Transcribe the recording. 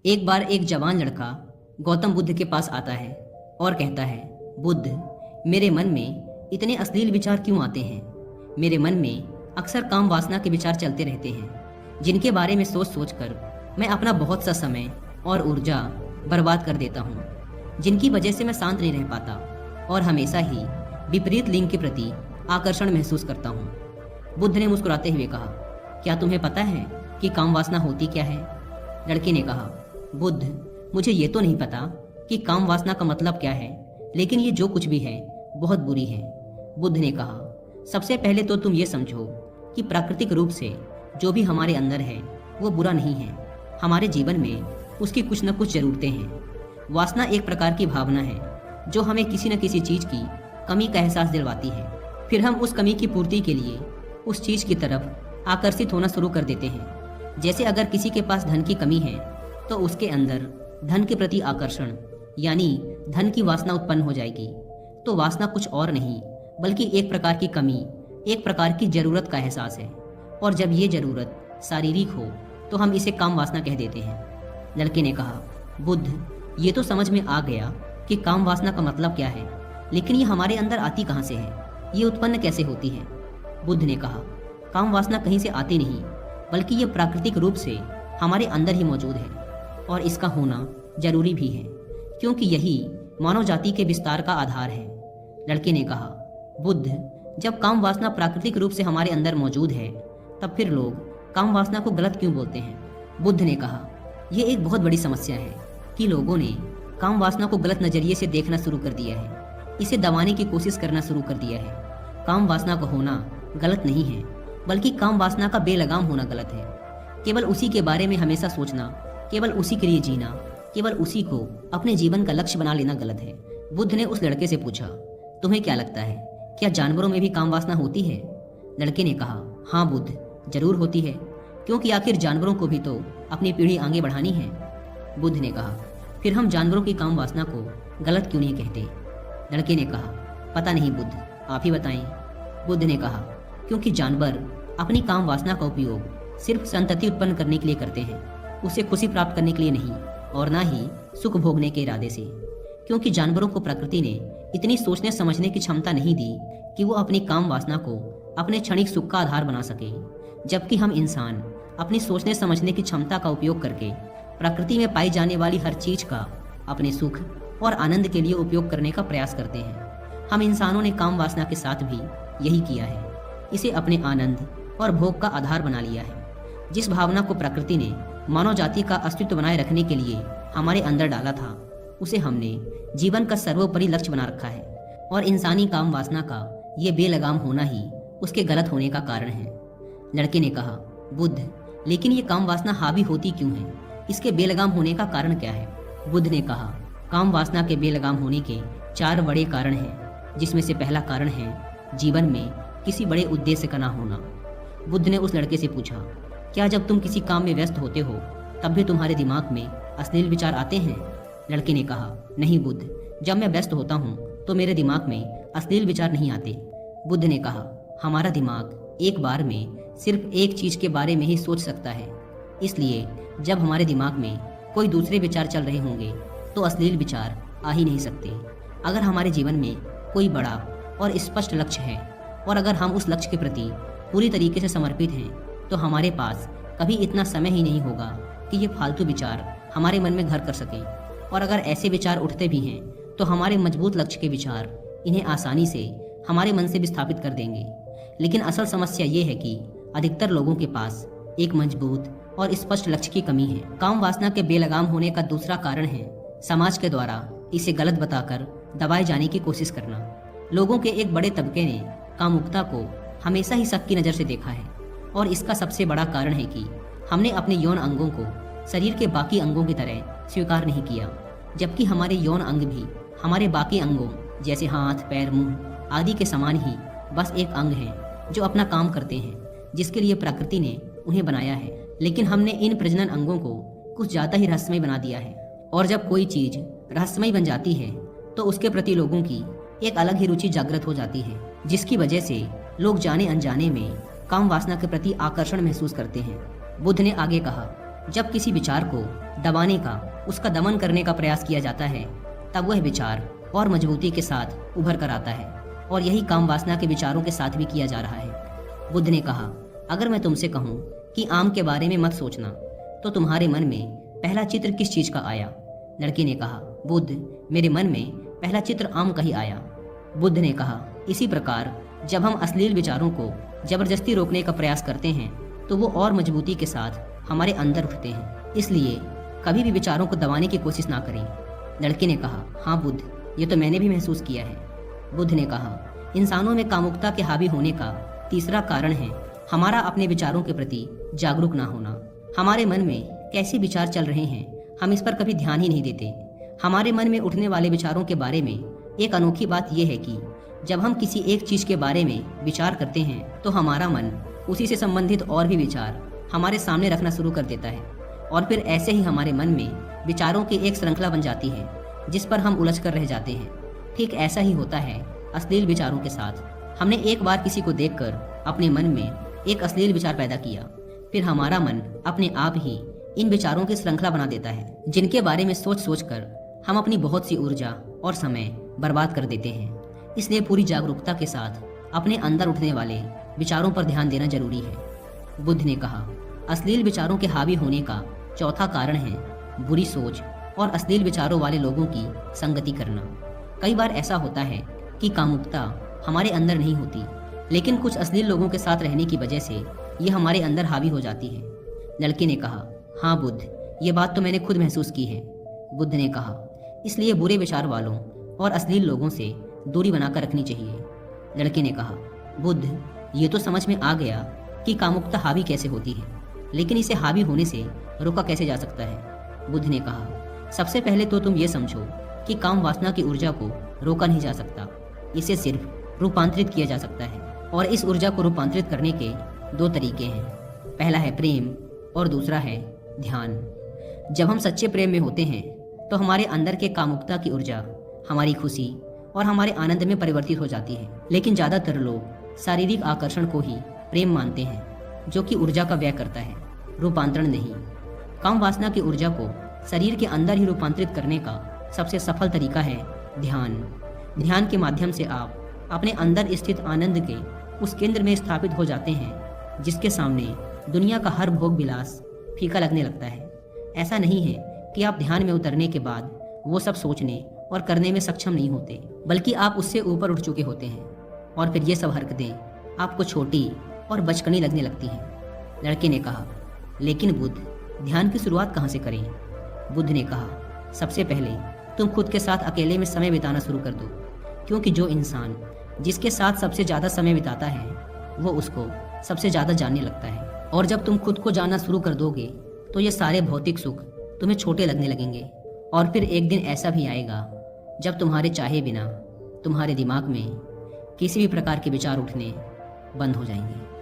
एक बार एक जवान लड़का गौतम बुद्ध के पास आता है और कहता है, बुद्ध, मेरे मन में इतने अश्लील विचार क्यों आते हैं। मेरे मन में अक्सर काम वासना के विचार चलते रहते हैं, जिनके बारे में सोच सोच कर मैं अपना बहुत सा समय और ऊर्जा बर्बाद कर देता हूँ, जिनकी वजह से मैं शांत नहीं रह पाता और हमेशा ही विपरीत लिंग के प्रति आकर्षण महसूस करता हूँ। बुद्ध ने मुस्कुराते हुए कहा, क्या तुम्हें पता है कि काम वासना होती क्या है? लड़के ने कहा, बुद्ध, मुझे ये तो नहीं पता कि काम वासना का मतलब क्या है, लेकिन ये जो कुछ भी है बहुत बुरी है। बुद्ध ने कहा, सबसे पहले तो तुम ये समझो कि प्राकृतिक रूप से जो भी हमारे अंदर है वो बुरा नहीं है। हमारे जीवन में उसकी कुछ न कुछ ज़रूरतें हैं। वासना एक प्रकार की भावना है जो हमें किसी न किसी चीज़ की कमी का एहसास दिलवाती है। फिर हम उस कमी की पूर्ति के लिए उस चीज़ की तरफ आकर्षित होना शुरू कर देते हैं। जैसे अगर किसी के पास धन की कमी है तो उसके अंदर धन के प्रति आकर्षण यानी धन की वासना उत्पन्न हो जाएगी। तो वासना कुछ और नहीं बल्कि एक प्रकार की कमी, एक प्रकार की जरूरत का एहसास है। और जब ये जरूरत शारीरिक हो तो हम इसे काम वासना कह देते हैं। लड़के ने कहा, बुद्ध, ये तो समझ में आ गया कि काम वासना का मतलब क्या है, लेकिन ये हमारे अंदर आती कहाँ से है, ये उत्पन्न कैसे होती है? बुद्ध ने कहा, काम वासना कहीं से आती नहीं बल्कि ये प्राकृतिक रूप से हमारे अंदर ही मौजूद है और इसका होना जरूरी भी है, क्योंकि यही मानव जाति के विस्तार का आधार है। लड़के ने कहा, बुद्ध, जब काम वासना प्राकृतिक रूप से हमारे अंदर मौजूद है तब फिर लोग काम वासना को गलत क्यों बोलते हैं? बुद्ध ने कहा, यह एक बहुत बड़ी समस्या है कि लोगों ने काम वासना को गलत नजरिए से देखना शुरू कर दिया है, इसे दबाने की कोशिश करना शुरू कर दिया है। काम वासना का होना गलत नहीं है बल्कि काम वासना का बेलगाम होना गलत है। केवल उसी के बारे में हमेशा सोचना, केवल उसी के लिए जीना, केवल उसी को अपने जीवन का लक्ष्य बना लेना गलत है। बुद्ध ने उस लड़के से पूछा, तुम्हें क्या लगता है, क्या जानवरों में भी काम वासना होती है? लड़के ने कहा, हाँ बुद्ध, जरूर होती है, क्योंकि आखिर जानवरों को भी तो अपनी पीढ़ी आगे बढ़ानी है। बुद्ध ने कहा, फिर हम जानवरों की काम वासना को गलत क्यों नहीं कहते? लड़के ने कहा, पता नहीं बुद्ध, आप ही बताएं। बुद्ध ने कहा, क्योंकि जानवर अपनी काम वासना का उपयोग सिर्फ संतति उत्पन्न करने के लिए करते हैं, उसे खुशी प्राप्त करने के लिए नहीं और ना ही सुख भोगने के इरादे से। क्योंकि जानवरों को प्रकृति ने इतनी सोचने समझने की क्षमता नहीं दी कि वो अपनी काम वासना को अपने क्षणिक सुख का आधार बना सके, जबकि हम इंसान अपनी सोचने समझने की क्षमता का उपयोग करके प्रकृति में पाई जाने वाली हर चीज का अपने सुख और आनंद के लिए उपयोग करने का प्रयास करते हैं। हम इंसानों ने काम वासना के साथ भी यही किया है, इसे अपने आनंद और भोग का आधार बना लिया है। जिस भावना को प्रकृति ने मानव जाति का अस्तित्व बनाए रखने के लिए हमारे अंदर डाला था, उसे हमने जीवन का सर्वोपरि लक्ष्य बना रखा है और इंसानी काम वासना का ये बेलगाम होना ही उसके गलत होने का कारण है। लड़के ने कहा, बुद्ध, लेकिन ये काम वासना हावी होती क्यों है? इसके बेलगाम होने का कारण क्या है? बुद्ध ने कहा, काम वासना के बेलगाम होने के 4 बड़े कारण हैं, जिसमें से पहला कारण है जीवन में किसी बड़े उद्देश्य का ना होना। बुद्ध ने उस लड़के से पूछा, क्या जब तुम किसी काम में व्यस्त होते हो तब भी तुम्हारे दिमाग में अश्लील विचार आते हैं? लड़के ने कहा, नहीं बुद्ध, जब मैं व्यस्त होता हूँ तो मेरे दिमाग में अश्लील विचार नहीं आते। बुद्ध ने कहा, हमारा दिमाग एक बार में सिर्फ एक चीज के बारे में ही सोच सकता है, इसलिए जब हमारे दिमाग में कोई दूसरे विचार चल रहे होंगे तो अश्लील विचार आ ही नहीं सकते। अगर हमारे जीवन में कोई बड़ा और स्पष्ट लक्ष्य है और अगर हम उस लक्ष्य के प्रति पूरी तरीके से समर्पित हैं तो हमारे पास कभी इतना समय ही नहीं होगा कि ये फालतू विचार हमारे मन में घर कर सकें। और अगर ऐसे विचार उठते भी हैं तो हमारे मजबूत लक्ष्य के विचार इन्हें आसानी से हमारे मन से विस्थापित कर देंगे। लेकिन असल समस्या ये है कि अधिकतर लोगों के पास एक मजबूत और स्पष्ट लक्ष्य की कमी है। काम वासना के बेलगाम होने का दूसरा कारण है समाज के द्वारा इसे गलत बताकर दबाए जाने की कोशिश करना। लोगों के एक बड़े तबके ने कामुकता को हमेशा ही शक की नज़र से देखा है और इसका सबसे बड़ा कारण है कि हमने अपने यौन अंगों को शरीर के बाकी अंगों की तरह स्वीकार नहीं किया, जबकि हमारे यौन अंग भी हमारे बाकी अंगों जैसे हाथ, पैर, मुंह आदि के समान ही बस एक अंग हैं जो अपना काम करते हैं, जिसके लिए प्रकृति ने उन्हें बनाया है। लेकिन हमने इन प्रजनन अंगों को कुछ ज़्यादा ही रहस्यमय बना दिया है और जब कोई चीज़ रहस्यमय बन जाती है तो उसके प्रति लोगों की एक अलग ही रुचि जागृत हो जाती है, जिसकी वजह से लोग जाने अनजाने में काम वासना के प्रति आकर्षण महसूस करते हैं। बुद्ध ने आगे कहा, जब किसी विचार को दबाने का, उसका दमन करने का प्रयास किया जाता है, तब वह विचार और मजबूती के साथ उभर कर आता है। और यही काम वासना के विचारों के साथ भी किया जा रहा है। बुद्ध ने कहा, अगर मैं तुमसे कहूँ कि आम के बारे में मत सोचना, तो तुम्हारे मन में पहला चित्र किस चीज़ का आया? लड़के ने कहा, बुद्ध, मेरे मन में पहला चित्र आम का ही आया। बुद्ध ने कहा, इसी प्रकार जब हम अश्लील विचारों को जबरदस्ती रोकने का प्रयास करते हैं तो वो और मजबूती के साथ हमारे अंदर उठते हैं। इसलिए कभी भी विचारों को दबाने की कोशिश ना करें। लड़के ने कहा, हाँ बुद्ध, ये तो मैंने भी महसूस किया है। बुद्ध ने कहा, इंसानों में कामुकता के हावी होने का तीसरा कारण है हमारा अपने विचारों के प्रति जागरूक ना होना। हमारे मन में कैसे विचार चल रहे हैं, हम इस पर कभी ध्यान ही नहीं देते। हमारे मन में उठने वाले विचारों के बारे में एक अनोखी बात यह है कि जब हम किसी एक चीज़ के बारे में विचार करते हैं तो हमारा मन उसी से संबंधित और भी विचार हमारे सामने रखना शुरू कर देता है, और फिर ऐसे ही हमारे मन में विचारों की एक श्रृंखला बन जाती है जिस पर हम उलझ कर रह जाते हैं। ठीक ऐसा ही होता है अश्लील विचारों के साथ। हमने एक बार किसी को देखकर अपने मन में एक अश्लील विचार पैदा किया, फिर हमारा मन अपने आप ही इन विचारों की श्रृंखला बना देता है, जिनके बारे में सोच सोच कर हम अपनी बहुत सी ऊर्जा और समय बर्बाद कर देते हैं। इसलिए पूरी जागरूकता के साथ अपने अंदर उठने वाले विचारों पर ध्यान देना जरूरी है। बुद्ध ने कहा, अश्लील विचारों के हावी होने का चौथा कारण है बुरी सोच और अश्लील विचारों वाले लोगों की संगति करना। कई बार ऐसा होता है कि कामुकता हमारे अंदर नहीं होती, लेकिन कुछ अश्लील लोगों के साथ रहने की वजह से ये हमारे अंदर हावी हो जाती है। लड़के ने कहा, हाँ बुद्ध, ये बात तो मैंने खुद महसूस की है। बुद्ध ने कहा, इसलिए बुरे विचार वालों और अश्लील लोगों से दूरी बनाकर रखनी चाहिए। लड़के ने कहा, बुद्ध, ये तो समझ में आ गया कि कामुकता हावी कैसे होती है, लेकिन इसे हावी होने से रोका कैसे जा सकता है? बुद्ध ने कहा, सबसे पहले तो तुम ये समझो कि काम वासना की ऊर्जा को रोका नहीं जा सकता, इसे सिर्फ रूपांतरित किया जा सकता है। और इस ऊर्जा को रूपांतरित करने के दो तरीके हैं, पहला है प्रेम और दूसरा है ध्यान। जब हम सच्चे प्रेम में होते हैं तो हमारे अंदर के कामुकता की ऊर्जा हमारी खुशी और हमारे आनंद में परिवर्तित हो जाती है। लेकिन ज़्यादातर लोग शारीरिक आकर्षण को ही प्रेम मानते हैं, जो कि ऊर्जा का व्यय करता है, रूपांतरण नहीं। काम वासना की ऊर्जा को शरीर के अंदर ही रूपांतरित करने का सबसे सफल तरीका है ध्यान। ध्यान के माध्यम से आप अपने अंदर स्थित आनंद के उस केंद्र में स्थापित हो जाते हैं जिसके सामने दुनिया का हर भोग विलास फीका लगने लगता है। ऐसा नहीं है कि आप ध्यान में उतरने के बाद वो सब सोचने और करने में सक्षम नहीं होते, बल्कि आप उससे ऊपर उठ चुके होते हैं और फिर ये सब हरकतें आपको छोटी और बचकानी लगने लगती हैं। लड़के ने कहा, लेकिन बुद्ध, ध्यान की शुरुआत कहाँ से करें? बुद्ध ने कहा, सबसे पहले तुम खुद के साथ अकेले में समय बिताना शुरू कर दो, क्योंकि जो इंसान जिसके साथ सबसे ज़्यादा समय बिताता है वो उसको सबसे ज़्यादा जानने लगता है। और जब तुम खुद को जानना शुरू कर दोगे तो ये सारे भौतिक सुख तुम्हें छोटे लगने लगेंगे। और फिर एक दिन ऐसा भी आएगा जब तुम्हारे चाहे बिना तुम्हारे दिमाग में किसी भी प्रकार के विचार उठने बंद हो जाएंगे।